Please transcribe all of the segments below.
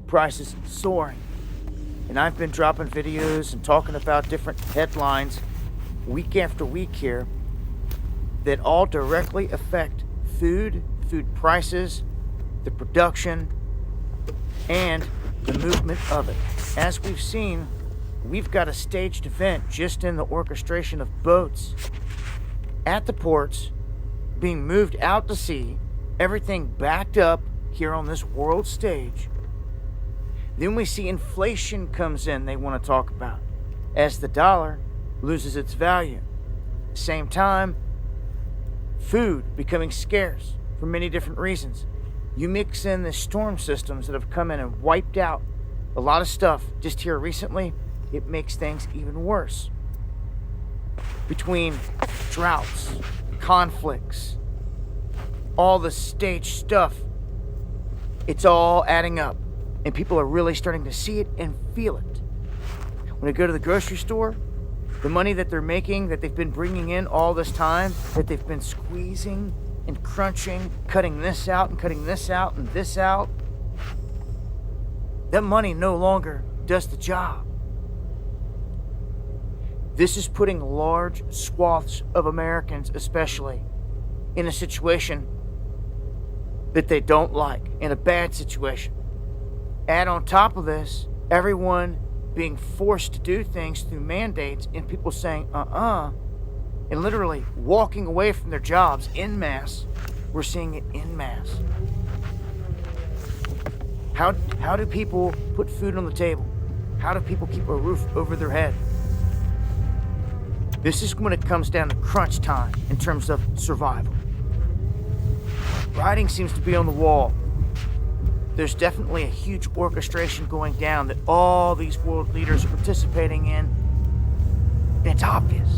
prices soaring. And I've been dropping videos and talking about different headlines week after week here that all directly affect food prices, the production, and the movement of it. As we've seen, we've got a staged event just in the orchestration of boats at the ports being moved out to sea, everything backed up here on this world stage. Then we see inflation comes in, they want to talk about, as the dollar loses its value. Same time, food becoming scarce for many different reasons. You mix in the storm systems that have come in and wiped out a lot of stuff just here recently, it makes things even worse. Between droughts, conflicts, all the staged stuff, it's all adding up. And people are really starting to see it and feel it. When I go to the grocery store, the money that they're making, that they've been bringing in all this time, that they've been squeezing and crunching, cutting this out and cutting this out and this out, that money no longer does the job. This is putting large swaths of Americans, especially, in a situation that they don't like, in a bad situation. Add on top of this, everyone being forced to do things through mandates and people saying, and literally walking away from their jobs en masse. We're seeing it en masse. How do people put food on the table? How do people keep a roof over their head? This is when it comes down to crunch time in terms of survival. Writing seems to be on the wall. There's definitely a huge orchestration going down that all these world leaders are participating in. And it's obvious.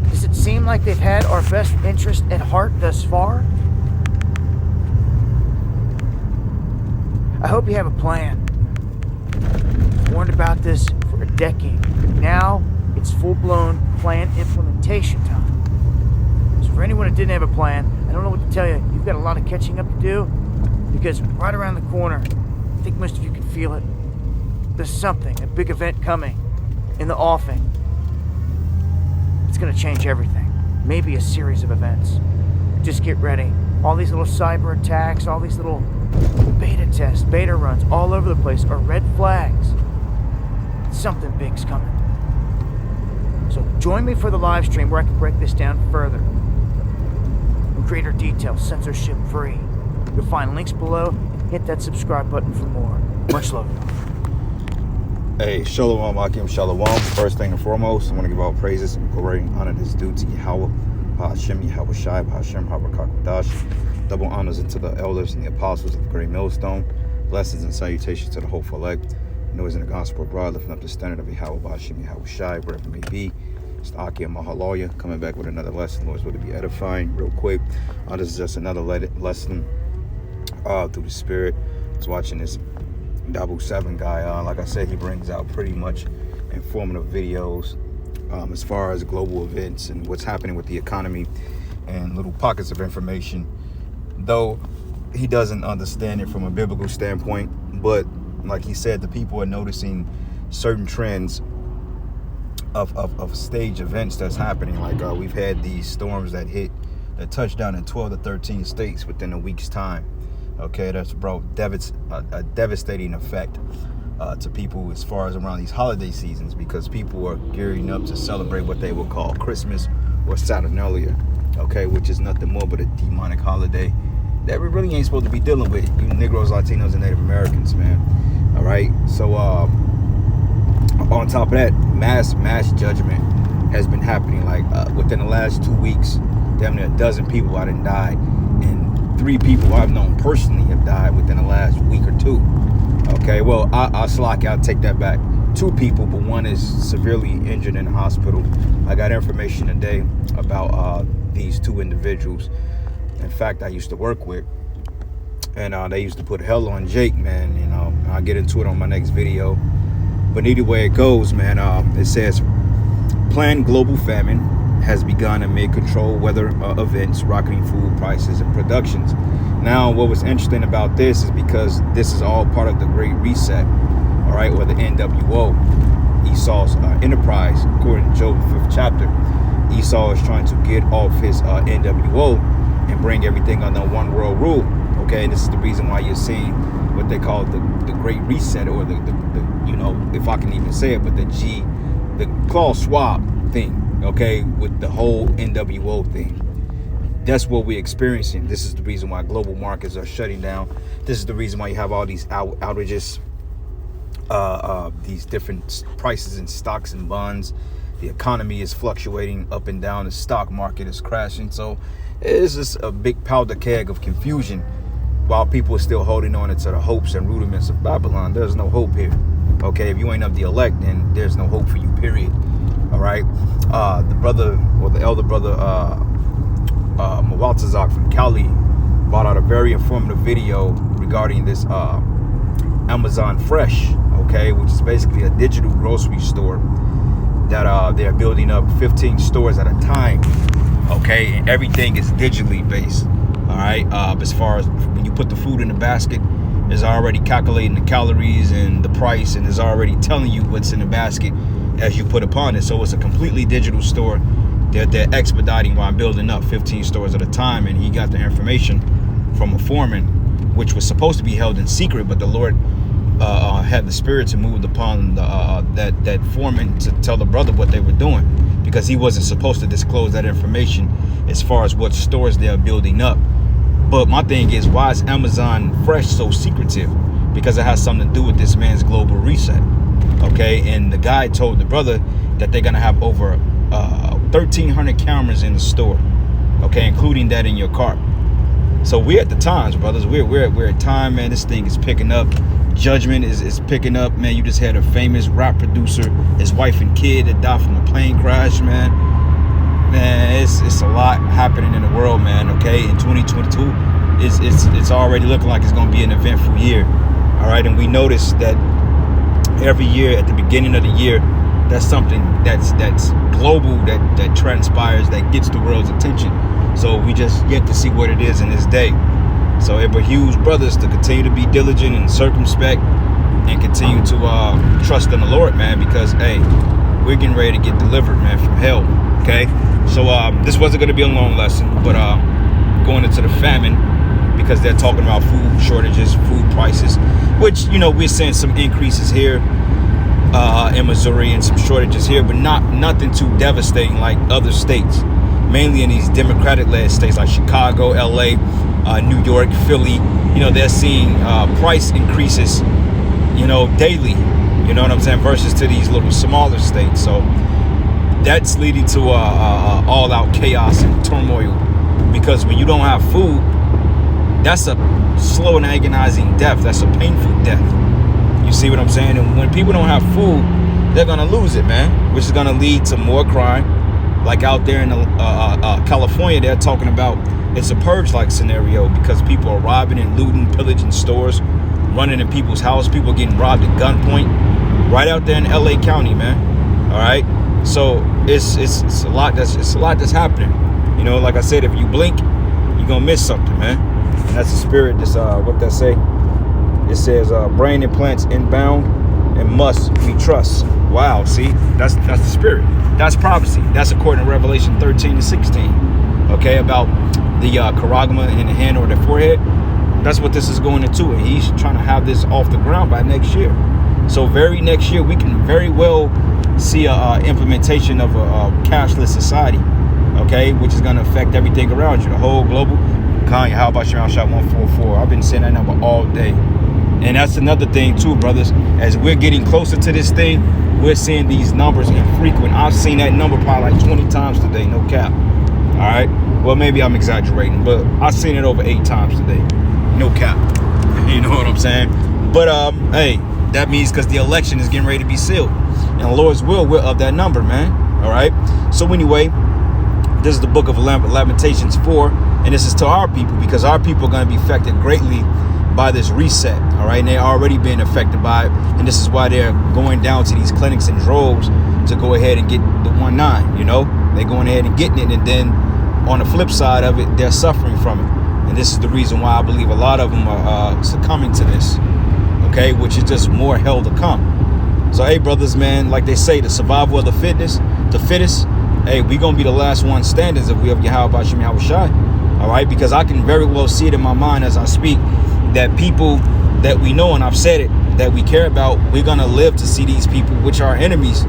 Does it seem like they've had our best interest at heart thus far? I hope you have a plan. I've warned about this for a decade. Now, it's full-blown plan implementation time. So for anyone who didn't have a plan, I don't know what to tell you. You've got a lot of catching up to do, because right around the corner, I think most of you can feel it. There's something, a big event coming in the offing. It's going to change everything. Maybe a series of events. Just get ready. All these little cyber attacks, all these little beta tests, beta runs all over the place are red flags. Something big's coming. So join me for the live stream where I can break this down further. In greater detail, censorship free. You'll find links below and hit that subscribe button for more. Much love. Hey, Shalom, Akim, Shalom. First thing and foremost, I want to give all praises and glory and honor this due to Yahweh, Hashem, Yahweh Shai, Hashem, Habakkuk. Double honors into the elders and the apostles of the great millstone. Blessings and salutations to the hopeful elect. Noise in the gospel abroad, lifting up the standard of Yahweh, Hashem, Yahweh Shai, wherever it may be. It's the Akim Mahaloya coming back with another lesson. Lord's will to be edifying. Real quick, this is just another lesson through the Spirit. I was watching this Double 7 guy. Like I said, he brings out pretty much informative videos as far as global events and what's happening with the economy and little pockets of information. Though he doesn't understand it from a biblical standpoint, but like he said, the people are noticing certain trends of stage events that's happening. Like we've had these storms that touched down in 12 to 13 states within a week's time. Okay, that's brought a devastating effect to people as far as around these holiday seasons, because people are gearing up to celebrate what they will call Christmas or Saturnalia, okay, which is nothing more but a demonic holiday that we really ain't supposed to be dealing with, you Negroes, Latinos, and Native Americans, man. All right, so on top of that, mass judgment has been happening. Like within the last 2 weeks, damn near a dozen people I done died, and 3 people I've known personally have died within the last week or 2. Okay, well, I'll take that back. 2 people, but 1 is severely injured in the hospital. I got information today about these 2 individuals. In fact, I used to work with, and they used to put hell on Jake, man. You know, I'll get into it on my next video. But either way it goes, man, it says planned global famine has begun amid controlled weather events, rocketing food prices and productions. Now, what was interesting about this is because this is all part of the Great Reset, all right, or the NWO, Esau's enterprise, according to Job 5th chapter. Esau is trying to get off his NWO and bring everything under one world rule. Okay, and this is the reason why you're seeing what they call the Great Reset, or the you know, if I can even say it, but the Klaus Schwab thing. Okay, with the whole NWO thing. That's what we're experiencing. This is the reason why global markets are shutting down. This is the reason why you have all these outages, these different prices in stocks and bonds. The economy is fluctuating up and down. The stock market is crashing. So it's just a big powder keg of confusion while people are still holding on to the hopes and rudiments of Babylon. There's no hope here. Okay, if you ain't of the elect, then there's no hope for you, period. All right. The brother, or the elder brother, Mawaltazak from Cali, brought out a very informative video regarding this Amazon Fresh, okay, which is basically a digital grocery store that they're building up 15 stores at a time, okay, and everything is digitally based. All right, as far as when you put the food in the basket, it's already calculating the calories and the price, and is already telling you what's in the basket as you put upon it. So it's a completely digital store that they're expediting while building up 15 stores at a time. And he got the information from a foreman, which was supposed to be held in secret, but the Lord had the spirit to move upon that foreman to tell the brother what they were doing, because he wasn't supposed to disclose that information as far as what stores they're building up. But my thing is, why is Amazon Fresh so secretive? Because it has something to do with this man's global reset. Okay, and the guy told the brother that they're gonna have over 1,300 cameras in the store. Okay, including that in your car. So we're at the times, brothers. We're at time, man. This thing is picking up. Judgment is picking up, man. You just had a famous rap producer, his wife and kid that died from a plane crash, man. Man, it's a lot happening in the world, man. Okay, in 2022, it's already looking like it's gonna be an eventful year. All right, and we noticed that every year at the beginning of the year, that's something that's global that transpires, that gets the world's attention. So we just yet to see what it is in this day. So it behooves brothers to continue to be diligent and circumspect and continue to trust in the Lord, man, because hey, we're getting ready to get delivered, man, from hell. Okay, so this wasn't going to be a long lesson, but going into the famine, because they're talking about food shortages, food prices, which, you know, we're seeing some increases here in Missouri and some shortages here, but nothing too devastating like other states, mainly in these Democratic-led states like Chicago, LA, New York, Philly. You know, they're seeing price increases, you know, daily, you know what I'm saying, versus to these little smaller states. So that's leading to all-out chaos and turmoil, because when you don't have food, that's a slow and agonizing death. That's a painful death. You see what I'm saying? And when people don't have food, they're gonna lose it, man, which is gonna lead to more crime. Like out there in California, they're talking about it's a purge-like scenario, because people are robbing and looting, pillaging stores, running in people's house, people getting robbed at gunpoint, right out there in LA County, man. All right, so it's a lot that's happening. You know, like I said, if you blink, you're gonna miss something, man. And that's the spirit. This what that say? It says brain implants inbound and must we trust. Wow, see, that's the spirit. That's prophecy. That's according to Revelation 13 and 16. Okay, about the charagma in the hand or the forehead. That's what this is going into, and he's trying to have this off the ground by next year. So very next year, we can very well see a implementation of a cashless society, okay, which is going to affect everything around you, the whole global. Kanye, how about your shot 144? I've been saying that number all day. And that's another thing too, brothers. As we're getting closer to this thing, we're seeing these numbers infrequent. I've seen that number probably like 20 times today, no cap. All right. Well, maybe I'm exaggerating, but I've seen it over 8 times today, no cap. You know what I'm saying? But hey, that means because the election is getting ready to be sealed, and the Lord's will, we're of that number, man. All right. So anyway, this is the book of Lamentations 4, and this is to our people, because our people are going to be affected greatly by this reset. All right, and they're already being affected by it, and this is why they're going down to these clinics in droves to go ahead and get the 1-9, you know. They're going ahead and getting it, and then on the flip side of it, they're suffering from it. And this is the reason why I believe a lot of them are succumbing to this, okay, which is just more hell to come. So, hey, brothers, man, like they say, the survival of the fittest, hey, we going to be the last one standing if we have Yahweh Shem Yahweh Shai, all right? Because I can very well see it in my mind as I speak that people that we know, and I've said it, that we care about, we're going to live to see these people, which are enemies,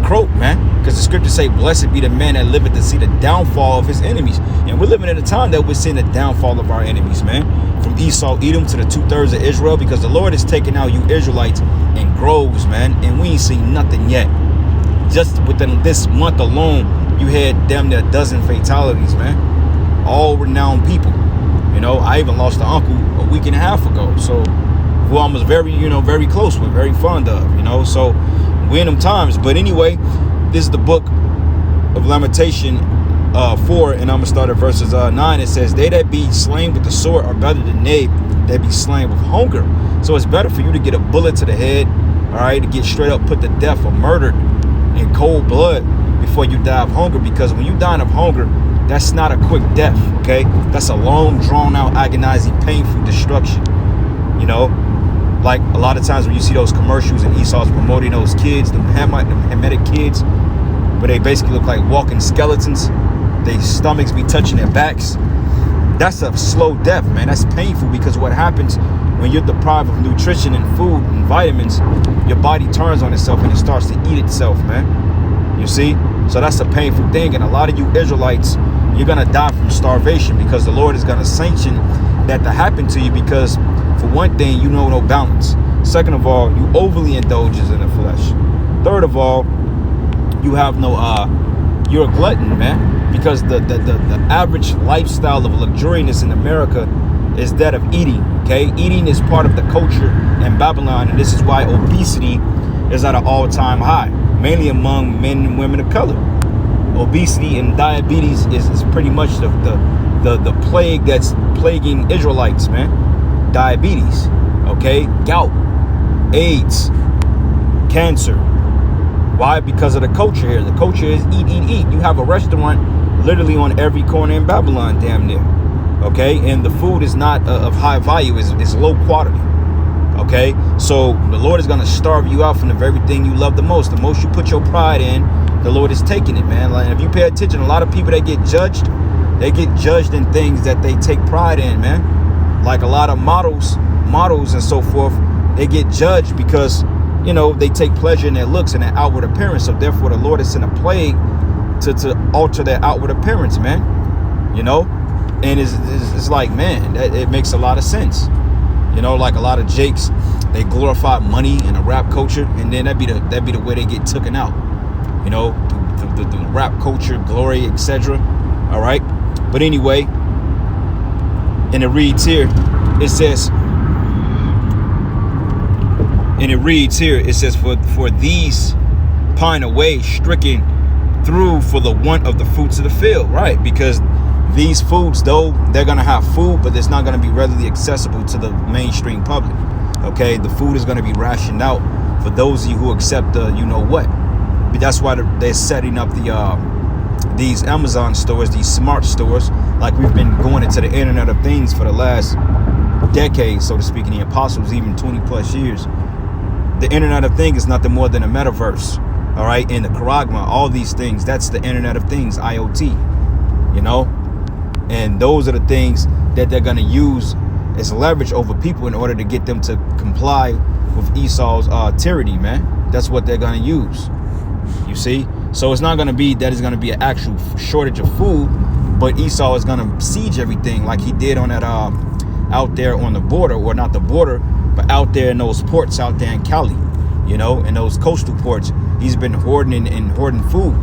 croak, man. Because the scriptures say, blessed be the man that liveth to see the downfall of his enemies. And we're living in a time that we're seeing the downfall of our enemies, man. From Esau, Edom to the 2/3 of Israel, because the Lord is taking out you Israelites in groves, man. And we ain't seen nothing yet. Just within this month alone, you had damn near a dozen fatalities, man. All renowned people. You know, I even lost an uncle a week and a half ago. So, who I was very, very close with, very fond of, So, we're in them times. But anyway, this is the book of Lamentation 4, and I'm going to start at verses 9. It says, they that be slain with the sword are better than they that be slain with hunger. So it's better for you to get a bullet to the head, all right, to get straight up put to death or murdered in cold blood before you die of hunger. Because when you die of hunger, that's not a quick death, okay? That's a long, drawn-out, agonizing, painful destruction, Like a lot of times when you see those commercials and Esau's promoting those kids, them Hamitic kids, where they basically look like walking skeletons, their stomachs be touching their backs. That's a slow death, man. That's painful, because what happens when you're deprived of nutrition and food and vitamins, your body turns on itself and it starts to eat itself, man. You see? So that's a painful thing. And a lot of you Israelites, you're going to die from starvation, because the Lord is going to sanction that to happen to you, because for one thing, you know no balance. Second of all, you overly indulges in the flesh. Third of all, you have no you're a glutton, man, because the average lifestyle of luxuriousness in America is that of eating, okay? Eating is part of the culture in Babylon, and this is why obesity is at an all-time high, mainly among men and women of color. Obesity and diabetes is pretty much the plague that's plaguing Israelites, man. Diabetes, okay? Gout, AIDS, cancer. Why? Because of the culture here. The culture is eat, eat, eat. You have a restaurant literally on every corner in Babylon, damn near. Okay? And the food is not of high value. It's low quality. Okay? So the Lord is going to starve you out from the very thing you love the most. The most you put your pride in, the Lord is taking it, man. Like, if you pay attention, a lot of people that get judged, they get judged in things that they take pride in, man. Like a lot of models and so forth, they get judged because they take pleasure in their looks and their outward appearance. So therefore, the Lord has sent a plague to alter their outward appearance, man. And it's like, man, it makes a lot of sense. Like a lot of jakes, they glorify money and the rap culture, and then that'd be the way they get taken out. The rap culture, glory, etc. All right. But anyway, and it reads here, it says. And it reads here, it says, for these pine away, stricken through for the want of the fruits of the field, right? Because these foods, though, they're going to have food, but it's not going to be readily accessible to the mainstream public, okay? The food is going to be rationed out for those of you who accept the you-know-what. But that's why they're setting up these Amazon stores, these smart stores, like we've been going into the Internet of Things for the last decade, so to speak, in the apostles, even 20 plus years. The Internet of Things is nothing more than a metaverse, all right? And the Charagma, all these things, that's the Internet of Things, IoT, And those are the things that they're going to use as leverage over people in order to get them to comply with Esau's tyranny, man. That's what they're going to use, you see? So it's not going to be that it's going to be an actual shortage of food, but Esau is going to siege everything like he did on that out there on the border, or not the border, but out there in those ports out there in Cali, in those coastal ports. He's been hoarding food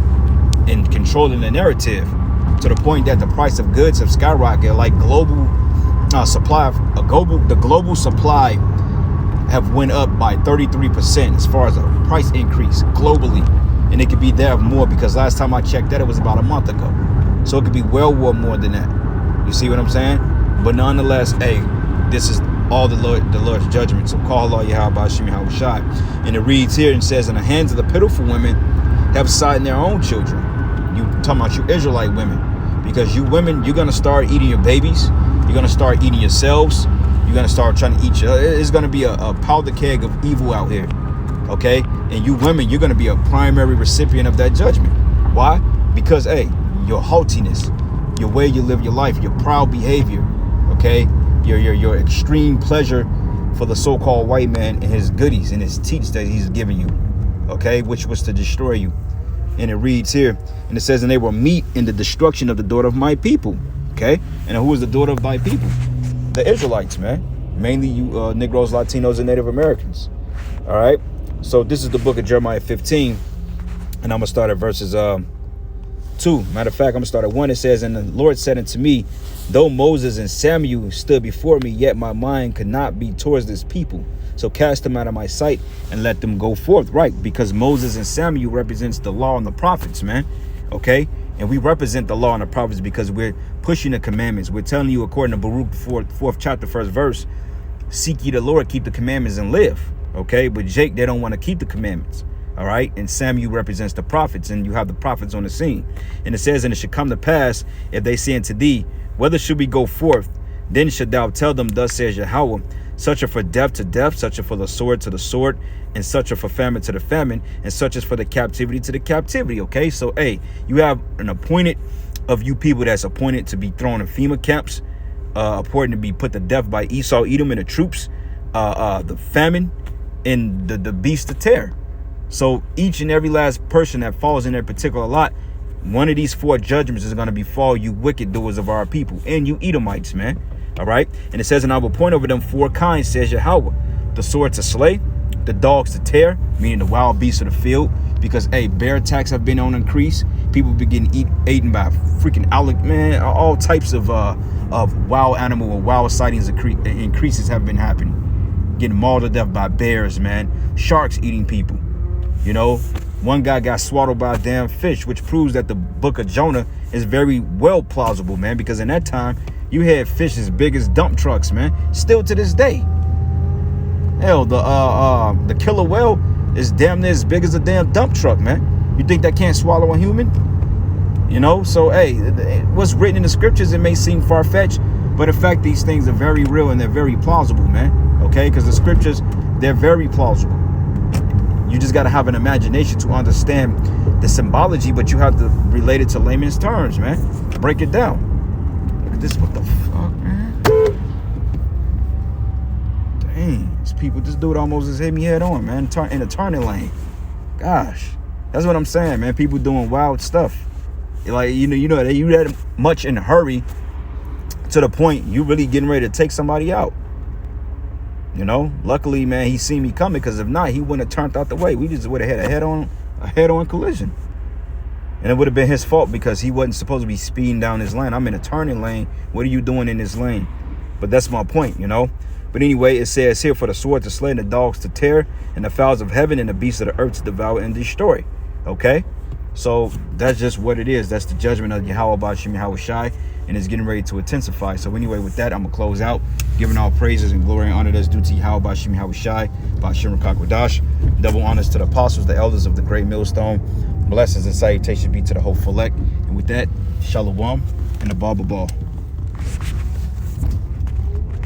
and controlling the narrative to the point that the price of goods have skyrocketed. Like global supply, the global supply have went up by 33% as far as a price increase globally. And it could be there more, because last time I checked that, it was about a month ago. So it could be well more than that. You see what I'm saying? But nonetheless, hey, this is all the Lord's judgment. So call Allah Yahweh Shem Yahweh Shai. And it reads here and says, in the hands of the pitiful women have sighted their own children. You talking about you Israelite women. Because you women, you're going to start eating your babies. You're going to start eating yourselves. You're going to start trying to eat it's going to be a powder keg of evil out here. Okay? And you women, you're going to be a primary recipient of that judgment. Why? Because, hey, your haughtiness, your way you live your life, your proud behavior, okay? Your extreme pleasure for the so-called white man and his goodies and his teats that he's giving you, okay? Which was to destroy you. And it reads here, and it says, and they will meet in the destruction of the daughter of my people, okay? And who is the daughter of thy people? The Israelites, man. Mainly you Negroes, Latinos, and Native Americans, all right? So this is the book of Jeremiah 15, and I'm going to start at verses 2. Matter of fact, I'm going to start at 1. It says, and the Lord said unto me, though Moses and Samuel stood before me, yet my mind could not be towards this people. So cast them out of my sight and let them go forth. Right, because Moses and Samuel represents the law and the prophets, man. Okay, and we represent the law and the prophets because we're pushing the commandments. We're telling you, according to Baruch 4th chapter, 1st verse, seek ye the Lord, keep the commandments and live. Okay, but Jake, they don't want to keep the commandments. All right, and Samuel represents the prophets, and you have the prophets on the scene. And it says, and it should come to pass, if they say unto thee, whether should we go forth, then should thou tell them, thus says Yahweh, such are for death to death, such are for the sword to the sword, and such are for famine to the famine, and such is for the captivity to the captivity. Okay, so hey, you have an appointed of you people that's appointed to be thrown in FEMA camps, appointed to be put to death by Esau, Edom, and the troops, the famine, and the beast of terror. So each and every last person that falls in their particular lot, one of these 4 judgments is going to befall you wicked doers of our people and you Edomites, man. All right. And it says, and I will point over them 4 kinds, says Yahweh, the sword to slay, the dogs to tear, meaning the wild beasts of the field, because, hey, bear attacks have been on increase. People be getting eaten by freaking man, all types of wild animal or wild sightings increases have been happening. Getting mauled to death by bears, man. Sharks eating people. You know, one guy got swallowed by a damn fish, which proves that the book of Jonah is very well plausible, man, because in that time, you had fish as big as dump trucks, man. Still to this day. Hell, the killer whale is damn near as big as a damn dump truck, man. You think that can't swallow a human? You know, so, hey, what's written in the scriptures, it may seem far-fetched, but in fact, these things are very real and they're very plausible, man. Okay, because the scriptures, they're very plausible. You just got to have an imagination to understand the symbology, but you have to relate it to layman's terms, man. Break it down. Look at this. What the fuck, man? Dang. These people, this dude almost just hit me head on, man. In a turning lane. Gosh. That's what I'm saying, man. People doing wild stuff. Like, you know, you that much in a hurry to the point you really getting ready to take somebody out. You know, luckily, man, he seen me coming, because if not, he wouldn't have turned out the way. We just would have had a head-on collision. And it would have been his fault because he wasn't supposed to be speeding down this lane. I'm in a turning lane. What are you doing in this lane? But that's my point, you know. But anyway, it says here, for the sword to slay, and the dogs to tear, and the fowls of heaven, and the beasts of the earth to devour and destroy. Okay? So that's just what it is. That's the judgment of Yahweh Bashim Yahweh Shai, and it's getting ready to intensify. So anyway, with that, I'm going to close out, giving all praises and glory and honor that's due to Yahweh Bashim Yahweh Shai, Bashim Rakakwadash. Double honors to the apostles, the elders of the great millstone. Blessings and salutations be to the whole elect. And with that, shalom and the Baba Ball.